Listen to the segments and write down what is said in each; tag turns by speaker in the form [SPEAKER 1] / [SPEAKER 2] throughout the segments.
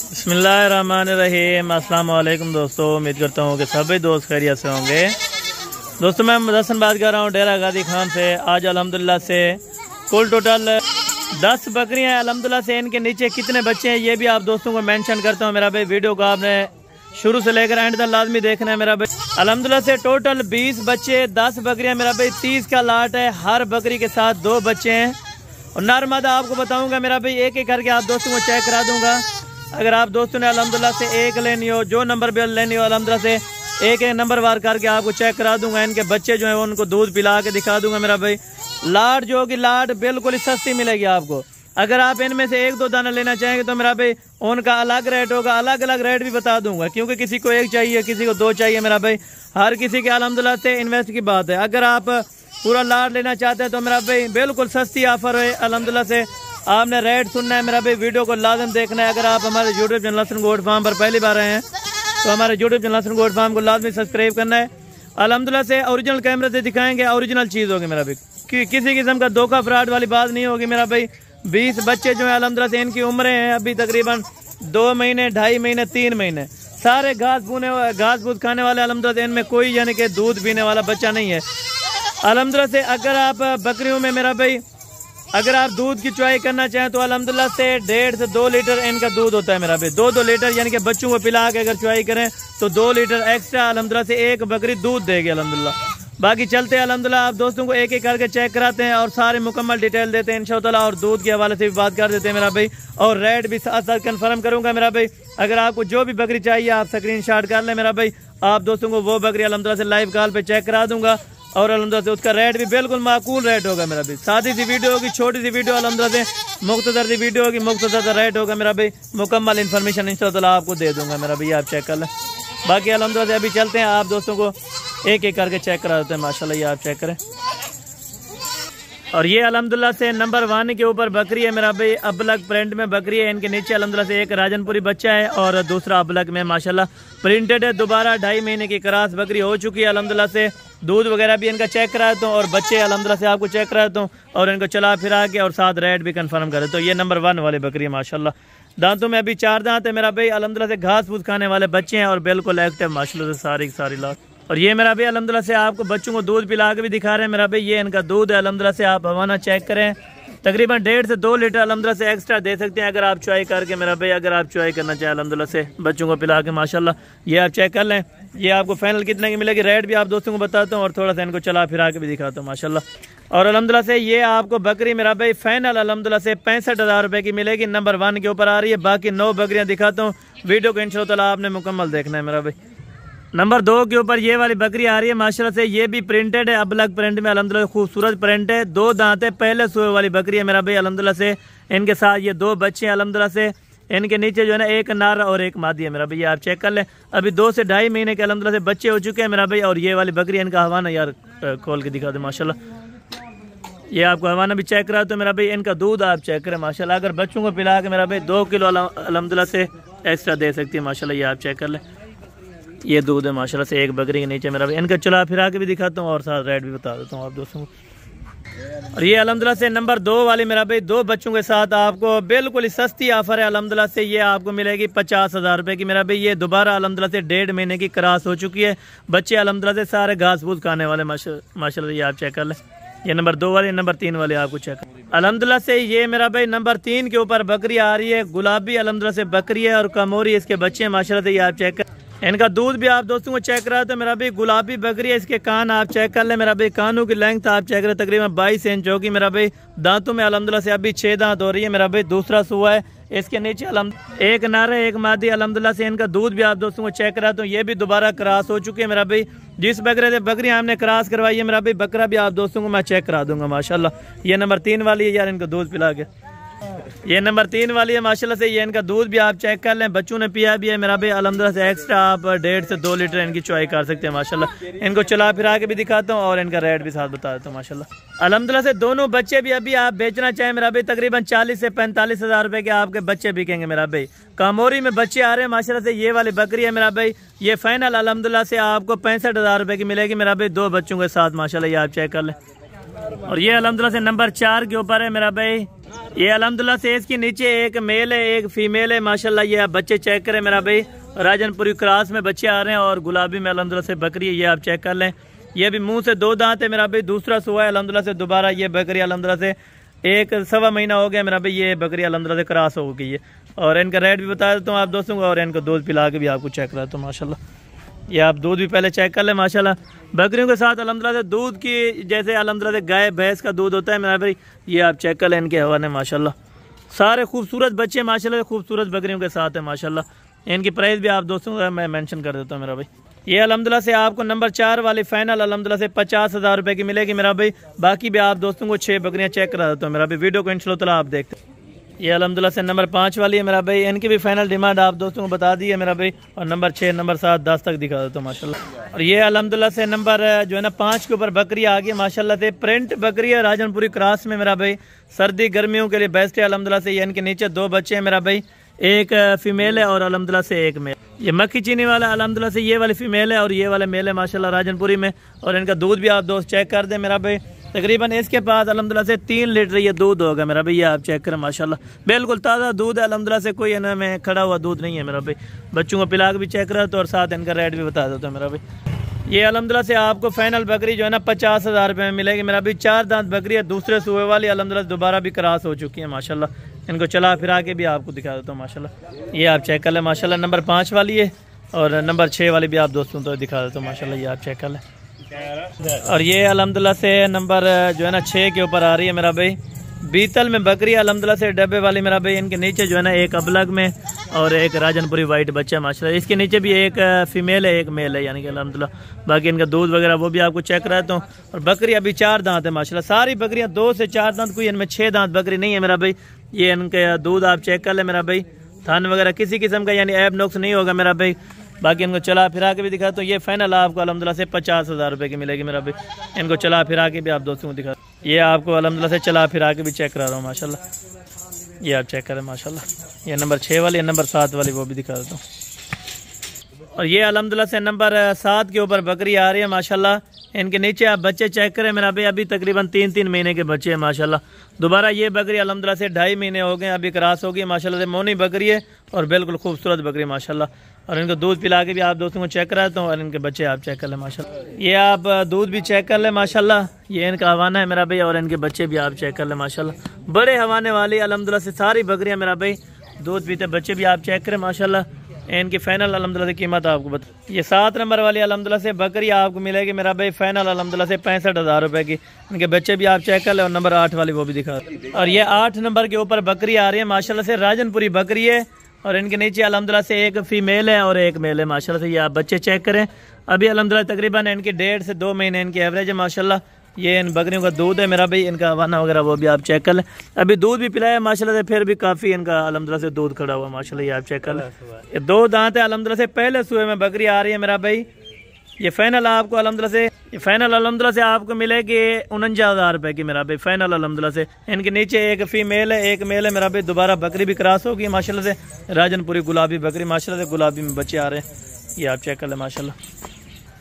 [SPEAKER 1] बिस्मिल्लाहिर्रहमानिर्रहीम। अस्सलाम वालेकुम दोस्तों, उम्मीद करता हूँ कि सभी दोस्त खैरियत से होंगे। दोस्तों मैं मुदस्सन बात कर रहा हूँ डेरा गाजी खान से। आज अल्हम्दुलिल्लाह से कुल टोटल 10 बकरियाँ हैं अल्हम्दुलिल्लाह से। इनके नीचे कितने बच्चे हैं ये भी आप दोस्तों को मेंशन करता हूँ। मेरा भाई वीडियो को आपने शुरू से लेकर एंड तक लाजमी देखना है मेरा भाई। अल्हम्दुलिल्लाह से टोटल 20 बच्चे, 10 बकरियाँ मेरा भाई, 30 का लाट है। हर बकरी के साथ 2 बच्चे हैं और नर मादा आपको बताऊंगा मेरा भाई, एक एक करके आप दोस्तों को चेक करा दूंगा। अगर आप दोस्तों ने अल्हम्दुलिल्लाह से एक लेनी हो, जो नंबर पे लेनी हो, अल्हम्दुलिल्लाह से एक एक नंबर वार करके आपको चेक करा दूंगा। इनके बच्चे जो है उनको दूध पिला के दिखा दूंगा मेरा भाई। लाट जो होगी लाट बिल्कुल सस्ती मिलेगी आपको। अगर आप इनमें से 1-2 दाना लेना चाहेंगे तो मेरा भाई उनका अलग रेट होगा, अलग अलग रेट भी बता दूंगा, क्योंकि किसी को 1 चाहिए, किसी को 2 चाहिए मेरा भाई। हर किसी के अल्हम्दुलिल्लाह से इन्वेस्ट की बात है। अगर आप पूरा लाट लेना चाहते हैं तो मेरा भाई बिल्कुल सस्ती ऑफर है अल्हम्दुलिल्लाह से। आपने रेट सुनना है मेरा भाई, वीडियो को लाजम देखना है। अगर आप हमारे यूट्यूब चैनल लसन गोट फार्म पर पहली बार आए हैं तो हमारे यूट्यूब चैनल लसन गोट फार्म को लाजमी सब्सक्राइब करना है। अल्हम्दुलिल्लाह से ओरिजिनल कैमरे से दिखाएंगे, ओरिजिनल चीज़ होगी मेरा भाई, किसी किस्म का धोखा फ्रॉड वाली बात नहीं होगी मेरा भाई। 20 बच्चे जो है अल्हम्दुलिल्लाह से इनकी उम्रें हैं अभी तकरीबन 2 महीने, 2.5 महीने, 3 महीने। सारे घास फूस खाने वाले अल्हम्दुलिल्लाह से, इनमें कोई यानी कि दूध पीने वाला बच्चा नहीं है अल्हम्दुलिल्लाह से। अगर आप बकरियों में मेरा भाई अगर आप दूध की चुआई करना चाहें तो अल्हम्दुलिल्लाह से 1.5 से 2 लीटर इनका दूध होता है मेरा भाई। 2-2 लीटर यानी कि बच्चों को पिला के अगर चुआई करें तो 2 लीटर एक्स्ट्रा अल्हम्दुलिल्लाह से एक बकरी दूध देगी अल्हम्दुलिल्लाह। बाकी चलते हैं अल्हम्दुलिल्लाह, आप दोस्तों को एक एक करके चेक कराते हैं और सारे मुकम्मल डिटेल देते हैं इंशाअल्लाह। और दूध के हवाले से भी बात कर देते हैं मेरा भाई, और रेट भी साथ साथ कन्फर्म करूंगा मेरा भाई। अगर आपको जो भी बकरी चाहिए आप स्क्रीनशॉट कर लें मेरा भाई, आप दोस्तों को वो बकरी अल्हम्दुलिल्लाह से लाइव कॉल पे चेक करा दूंगा और अल्हम्दुलिल्लाह से उसका रेट भी बिल्कुल माकूल रेट होगा मेरा भाई। सादी सी वीडियो होगी, छोटी सी वीडियो अल्हम्दुलिल्लाह से, मुख्तसर सी वीडियो होगी, मुख्तसर सा रेट होगा मेरा भाई। मुकम्मल इन्फॉर्मेशन इंशाअल्लाह आपको दे दूंगा मेरा भाई, आप चेक कर लें। बाकी अल्हम्दुलिल्लाह से अभी चलते हैं, आप दोस्तों को एक एक करके चेक करा देते हैं माशाल्लाह। ये आप चेक करें। और ये अल्हम्दुलिल्लाह से नंबर 1 के ऊपर बकरी है मेरा भाई, अबलग प्रिंट में बकरी है। इनके नीचे अल्हम्दुलिल्लाह से एक राजनपुरी बच्चा है और दूसरा अबलग में माशाल्लाह प्रिंटेड है। दोबारा 2.5 महीने की क्रॉस बकरी हो चुकी है अल्हम्दुलिल्लाह से। दूध वगैरह भी इनका चेक करा देता हूँ और बच्चे अल्हम्दुलिल्लाह से आपको चेक करा देता हूँ और इनको चला फिरा के और साथ रेट भी कंफर्म कर देता हूँ। ये नंबर 1 वाली बकरी है माशाल्लाह। दांतों में अभी 4 दांत है मेरा भाई अल्हम्दुलिल्लाह से। घास फूस खाने वाले बच्चे हैं और बिल्कुल एक्टिव माशाल्लाह से सारी सारी लाख। और ये मेरा भाई अल्हम्दुलिल्लाह से आपको बच्चों को दूध पिला के भी दिखा रहे हैं मेरा भाई। ये इनका दूध है अल्हम्दुलिल्लाह से, आप हवाना चेक करें, तकरीबन 1.5 से 2 लीटर अल्हम्दुलिल्लाह से एक्स्ट्रा दे सकते हैं अगर आप चुआई करके मेरा भाई। अगर आप चुआई करना चाहें अल्हम्दुलिल्लाह से बच्चों को पिला के माशाल्लाह, ये आप चेक कर लें। ये आपको फाइनल कितने की मिलेगी, रेट भी आप दोस्तों को बताता हूँ और थोड़ा सा इनको चला फिरा के भी दिखाता हूँ माशाल्लाह। और अल्हम्दुलिल्लाह से ये आपको बकरी मेरा भाई फाइनल अल्हम्दुलिल्लाह से 65,000 रुपये की मिलेगी। नंबर 1 के ऊपर आ रही है। बाकी 9 बकरियाँ दिखाता हूँ, वीडियो को इंशाअल्लाह आपने मुकम्मल देखना है मेरा भाई। नंबर 2 के ऊपर ये वाली बकरी आ रही है माशाल्लाह से। ये भी प्रिंटेड है, अबलग प्रिंट में अल्हम्दुलिल्लाह खूबसूरत प्रिंट है। 2 दांत है, पहले सुए वाली बकरी है मेरा भाई अल्हम्दुलिल्लाह से। इनके साथ ये 2 बच्चे हैं अल्हम्दुलिल्लाह से। इनके नीचे जो है ना एक नार और एक मादी है मेरा भाई, आप चेक कर लें। अभी 2 से 2.5 महीने के अल्हम्दुलिल्लाह से बच्चे हो चुके हैं मेरा भाई। और ये वाली बकरी इनका हवाना यार खोल के दिखा दे माशाल्लाह। ये आपको हवाना भी चेक करा तो मेरा भाई। इनका दूध आप चेक करें माशाल्लाह। अगर बच्चों को पिला के मेरा भाई 2 किलो अल्हम्दुलिल्लाह से एक्स्ट्रा दे सकती है माशाल्लाह। ये आप चेक कर लें, ये दूध है माशाल्लाह से एक बकरी के नीचे मेरा भाई। इनका चला फिरा के भी दिखाता हूँ और साथ रेट भी बता देता हूँ आप दोस्तों को। और ये अल्हम्दुलिल्लाह से नंबर 2 वाली मेरा भाई 2 बच्चों के साथ आपको बिल्कुल सस्ती ऑफर है अल्हम्दुलिल्लाह से। ये आपको मिलेगी 50,000 रुपये की मेरा भाई। ये दोबारा अल्हम्दुलिल्लाह से 1.5 महीने की क्रॉस हो चुकी है। बच्चे अल्हम्दुलिल्लाह से सारे घास फूस खाने वाले माशाल्लाह। ये आप चेक कर लें, ये नंबर 2 वाले, नंबर 3 वाले आपको चेक कर अल्हम्दुलिल्लाह से। ये मेरा भाई नंबर 3 के ऊपर बकरी आ रही है, गुलाबी अल्हम्दुलिल्लाह से बकरी है और कमोरी इसके बच्चे हैं माशाल्लाह से। ये आप चेक कर, इनका दूध भी आप दोस्तों को चेक करा तो मेरा भाई गुलाबी बकरी है। इसके कान आप चेक कर ले मेरा भाई, कानों की लेंथ आप चेक करें तकरीबन 22 इंच होगी मेरा भाई। दांतों में अल्हम्दुलिल्लाह से अभी 6 दांत हो रही है मेरा भाई। दूसरा सुआ है इसके नीचे एक नार है, एक मादी अल्हम्दुलिल्लाह से। इनका दूध भी आप दोस्तों को चेक करा तो ये भी दोबारा क्रॉस हो चुके हैं मेरा भाई। जिस बकरे से बकरियां हमने क्रॉस करवाई है मेरा भाई, बकरा भी आप दोस्तों को मैं चेक करा दूंगा माशाल्लाह। ये नंबर 3 वाली है यार, इनको दूध पिला के। ये नंबर 3 वाली है माशाल्लाह से। ये इनका दूध भी आप चेक कर लें, बच्चों ने पिया भी है मेरा भाई अल्हम्दुलिल्लाह से। एक्स्ट्रा आप 1.5 से 2 लीटर इनकी चुआई कर सकते हैं माशाल्लाह। इनको चला फिरा के भी दिखाता हूँ और इनका रेट भी साथ बता देता हूँ माशाल्लाह। अल्हम्दुलिल्लाह से दोनों बच्चे भी अभी आप बेचना चाहें मेरा भाई तकरीबन 40 से 45,000 रुपये के आपके बच्चे बिकेंगे मेरा भाई। कामोरी में बच्चे आ रहे हैं माशाल्लाह से। ये वाली बकरी है मेरा भाई, ये फाइनल अल्हम्दुलिल्लाह से आपको 65,000 रुपये की मिलेगी मेरा भाई 2 बच्चों के साथ माशाल्लाह। ये आप चेक कर लें। और ये अल्हम्दुलिल्लाह से नंबर 4 के ऊपर है मेरा भाई। ये अल्हम्दुलिल्लाह से इसके नीचे एक मेल है एक फीमेल है माशाल्लाह। ये आप बच्चे चेक करें मेरा भाई, राजनपुरी क्रॉस में बच्चे आ रहे हैं और गुलाबी में अल्हम्दुलिल्लाह से बकरी है। ये आप चेक कर लें। ये भी मुंह से 2 दांत है मेरा भाई, दूसरा सुआ है अल्हम्दुलिल्लाह से। दोबारा ये बकरी अल्हम्दुलिल्लाह से 1 सवा महीना हो गया मेरा भाई, ये बकरी अल्हम्दुलिल्लाह से क्रॉस हो गई है। और इनका रेट भी बता देता हूँ आप दोस्तों को, और इनको दूध पिला के भी आपको चेक कराता हूँ माशाल्लाह। ये आप दूध भी पहले चेक कर लें माशाल्लाह। बकरियों के साथ अल्हम्दुलिल्लाह से दूध की जैसे अल्हम्दुलिल्लाह से गाय भैंस का दूध होता है मेरा भाई, ये आप चेक कर लें इनके हवाले माशाल्लाह। सारे खूबसूरत बच्चे माशाल्लाह, खूबसूरत बकरियों के साथ है माशाल्लाह। इनकी प्राइस भी आप दोस्तों को मैं मेंशन कर देता हूँ मेरा भाई। ये अल्हम्दुलिल्लाह से आपको नंबर 4 वाली फाइनल अल्हम्दुलिल्लाह से 50,000 रुपये की मिलेगी मेरा भाई। बाकी भी आप दोस्तों को 6 बकरियाँ चेक करा देता हूँ मेरा भाई। वीडियो को इंशाल्लाह आप देखते हैं। ये अल्हम्दुलिल्लाह से नंबर 5 वाली है मेरा भाई। इनकी भी फाइनल डिमांड आप दोस्तों को बता दी है मेरा भाई। और नंबर 6 नंबर 7 10 तक दिखा देता हूँ माशाल्लाह। और ये अल्हम्दुलिल्लाह से नंबर जो है ना 5 के ऊपर बकरी आ गई माशाल्लाह से। प्रिंट बकरी है राजनपुरी क्रॉस में मेरा भाई। सर्दी गर्मियों के लिए बेस्ट है अल्हम्दुलिल्लाह से। ये इनके नीचे 2 बच्चे हैं मेरा भाई, एक फीमेल है और अल्हम्दुलिल्लाह से एक मेल। ये मक्खी चीनी वाला अल्हम्दुलिल्लाह से ये वाली फीमेल है और ये वाला मेल है माशाल्लाह राजनपुरी में। और इनका दूध भी आप दोस्त चेक कर दें मेरा भाई। तकरीबन इसके पास अल्हम्दुलिल्लाह से 3 लीटर ये दूध होगा मेरा भाई। ये आप चेक करें माशाल्लाह, बिल्कुल ताज़ा दूध है अल्हम्दुलिल्लाह से। कोई इन्हें में खड़ा हुआ दूध नहीं है मेरा भाई। बच्चों को पिला के भी चेक करा तो और साथ इनका रेट भी बता देता हूँ मेरा भाई। ये अल्हम्दुलिल्लाह से आपको फाइनल बकरी जो है ना 50,000 रुपये में मिलेगी मेरा भाई। 4 दांत बकरी है, दूसरे सुबह वाली अल्हम्दुलिल्लाह दोबारा भी क्रॉस हो चुकी है माशाल्लाह। इनको चला फिरा के भी आपको दिखा देता हूँ माशाल्लाह। ये आप चेक कर लें माशाल्लाह। नंबर 5 वाली है और नंबर 6 वाली भी आप दोस्तों तो दिखा देता हूँ माशाल्लाह। ये आप चेक कर लें। और ये अल्हम्दुलिल्लाह से नंबर जो है ना 6 के ऊपर आ रही है मेरा भाई। बीतल में बकरी अल्हम्दुलिल्लाह से डब्बे वाली मेरा भाई। इनके नीचे जो है ना एक अबलग में और एक राजनपुरी वाइट बच्चा माशाल्लाह। इसके नीचे भी एक फीमेल है एक मेल है यानी कि अल्हम्दुलिल्लाह। बाकी इनका दूध वगैरह वो भी आपको चेक कराता हूँ। और बकरी अभी 4 दांत है माशाल्लाह। सारी बकरियाँ 2 से 4 दांत, कोई इनमें 6 दांत बकरी नहीं है मेरा भाई। ये इनके दूध आप चेक कर ले मेरा भाई। थान वगैरह किसी किस्म का यानी ऐब नुक्स नहीं होगा मेरा भाई। बाकी इनको चला फिरा के भी दिखा तो ये फाइनल आपको अल्हम्दुलिल्लाह से 50,000 रुपये की मिलेगी मेरा भाई। इनको चला फिरा के भी आप दोस्तों को दिखा, ये आपको अल्हम्दुलिल्लाह से चला फिरा के भी चेक करा रहा हूँ माशाल्लाह। ये आप चेक करें माशाल्लाह। ये नंबर 6 वाली नंबर 7 वाली वो भी दिखा देता हूँ। और ये अल्हम्दुलिल्लाह से नंबर 7 के ऊपर बकरी आ रही है माशाल्लाह। इनके नीचे आप बच्चे चेक करें मेरा भाई। अभी तकरीबन 3-3 महीने के बच्चे हैं माशाल्लाह। दोबारा ये बकरी अल्हम्दुलिल्लाह से 2.5 महीने हो गए, अभी क्रॉस हो गई माशाल्लाह से। मोनी बकरी है और बिल्कुल खूबसूरत बकरी माशाल्लाह। और इनको दूध पिला के भी आप दोस्तों को चेक कराता हूँ। और इनके बच्चे आप चेक कर लें माशाल्लाह। ये आप दूध भी चेक कर लें माशाल्लाह। ये इनका हवाना है मेरा भाई और इनके बच्चे भी आप चेक कर लें माशाल्लाह। बड़े हवाने वाली अल्हम्दुलिल्लाह से सारी बकरियाँ मेरा भाई। दूध पीते बच्चे भी आप चेक करें माशाल्लाह। इनकी फाइनल अल्हम्दुलिल्लाह से कीमत आपको बता। ये 7 नंबर वाली अल्हम्दुलिल्लाह से बकरी आपको मिलेगी मेरा भाई फाइनल अल्हम्दुलिल्लाह से 65,000 रुपये की। इनके बच्चे भी आप चेक कर लें। और नंबर 8 वाली वो भी दिखा। और ये 8 नंबर के ऊपर बकरी आ रही है माशाल्लाह से। राजनपुरी बकरी है और इनके नीचे अल्हम्दुलिल्लाह से एक फीमेल है और एक मेल है माशाल्लाह से। ये आप बच्चे चेक करें। अभी अल्हम्दुलिल्लाह तकरीबन इनकी 1.5 से 2 महीने इनकी एवरेज है माशाल्लाह। ये इन बकरियों का दूध है मेरा भाई। इनका हवाना वगैरह वो भी आप चेक कर लें। अभी दूध भी पिलाया माशाल्लाह से, फिर भी काफ़ी इनका अल्हम्दुलिल्लाह से दूध खड़ा हुआ माशाल्लाह। ये आप चेक कर लें। ये 2 दांत है अल्हम्दुलिल्लाह से। पहले सुबह में बकरी आ रही है मेरा भाई। ये फाइनल आपको अल्हम्दुलिल्लाह से आपको मिलेगी 49,000 रुपये की मेरा भाई फाइनल अल्हम्दुलिल्लाह से। इनके नीचे एक फीमेल है एक मेल है मेरा भाई। दोबारा बकरी भी क्रॉस होगी माशाल्लाह से। राजनपुरी गुलाबी बकरी माशाल्लाह से। गुलाबी में बच्चे आ रहे हैं। ये आप चेक कर लें माशाल्लाह।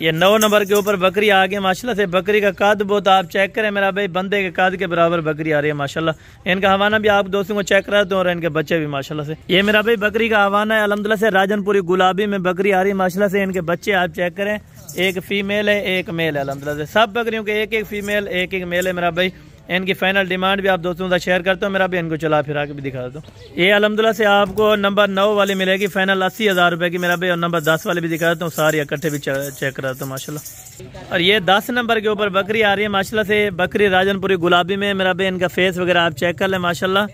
[SPEAKER 1] ये 9 नंबर के ऊपर बकरी आ गई माशाल्लाह से। बकरी का कद बहुत आप चेक करें मेरा भाई। बंदे के कद के बराबर बकरी आ रही है माशाल्लाह। इनका हवाना भी आप दोस्तों को चेक करा दो और इनके बच्चे भी माशाल्लाह से। ये मेरा भाई बकरी का हवाना है अल्हम्दुलिल्लाह से। राजनपुरी गुलाबी में बकरी आ रही है माशाल्लाह से। इनके बच्चे आप चेक करें। एक फीमेल है एक मेल है अल्हम्दुलिल्लाह से। सब बकरियों के एक एक फीमेल एक एक मेल है मेरा भाई। इनकी फाइनल डिमांड भी आप दोस्तों से शेयर करता हूँ मेरा भी। इनको चला फिरा के भी दिखा दो। ये अल्हम्दुलिल्लाह से आपको नंबर 9 वाली मिलेगी फाइनल 80,000 रुपये की मेरा भाई। और नंबर 10 वाली भी दिखा देता हूँ। सारी इकट्ठे भी चेक कराता हूँ माशाल्लाह। और ये 10 नंबर के ऊपर बकरी आ रही है माशाल्लाह से। बकरी राजनपुरी गुलाबी में मेरा भाई। इनका फेस वगैरह आप चेक कर लें माशाल्लाह।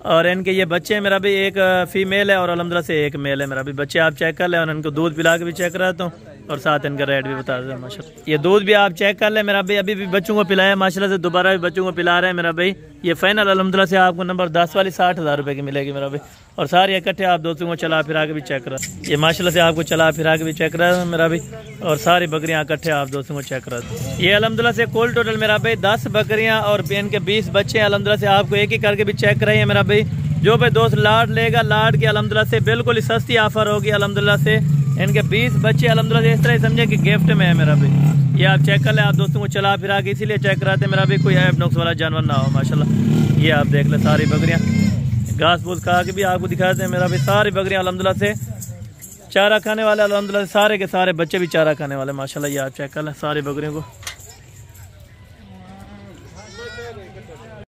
[SPEAKER 1] और इनके ये बच्चे हैं मेरा भाई। एक फीमेल है और अल्हम्दुलिल्लाह से एक मेल है मेरा भाई। बच्चे आप चेक कर लें और इनको दूध पिला के भी चेक कराता हूँ और साथ इनका रेट भी बता देता हूँ माशाल्लाह। ये दूध भी आप चेक कर लें मेरा भाई। अभी भी बच्चों को पिलाया माशाल्लाह से। दोबारा भी बच्चों को पिला रहे हैं मेरा भाई। ये फाइनल अल्हम्दुलिल्लाह से आपको नंबर 10 वाली 60,000 रुपये की मिलेगी मेरा भाई। और सारे इकट्ठे आप दोस्तों को चला फिरा के भी चेक करा। ये माशाल्लाह से आपको चला फिरा के भी चेक करा मेरा भाई। और सारी बकरियाँ इकट्ठे आप दोस्तों को चेक करा। ये अल्हम्दुलिल्लाह से कुल टोटल मेरा भाई 10 बकरियाँ और इनके 20 बच्चे अल्हम्दुलिल्लाह से आपको एक ही करके भी चेक कराई है मेरा भाई। जो भाई दोस्त लाड लेगा लाड की अल्हम्दुलिल्लाह से बिल्कुल ही सस्ती ऑफर होगी अल्हम्दुलिल्लाह से। इनके 20 बच्चे अल्हम्दुलिल्लाह से इस तरह समझे कि गिफ्ट में है मेरा भाई। ये आप चेक कर लें, आप दोस्तों को चला फिरा के इसीलिए चेक कराते हैं मेरा भी कोई ऐब नुक्स वाला जानवर ना हो माशाल्लाह। ये आप देख लें सारी बकरियाँ घास फूस खा के भी आपको दिखाते हैं मेरा भी। सारी बकरियाँ अल्हम्दुलिल्लाह से चारा खाने वाले, अल्हम्दुलिल्लाह सारे के सारे बच्चे भी चारा खाने वाले माशाल्लाह। ये आप चेक कर लें सारी बकरियों को।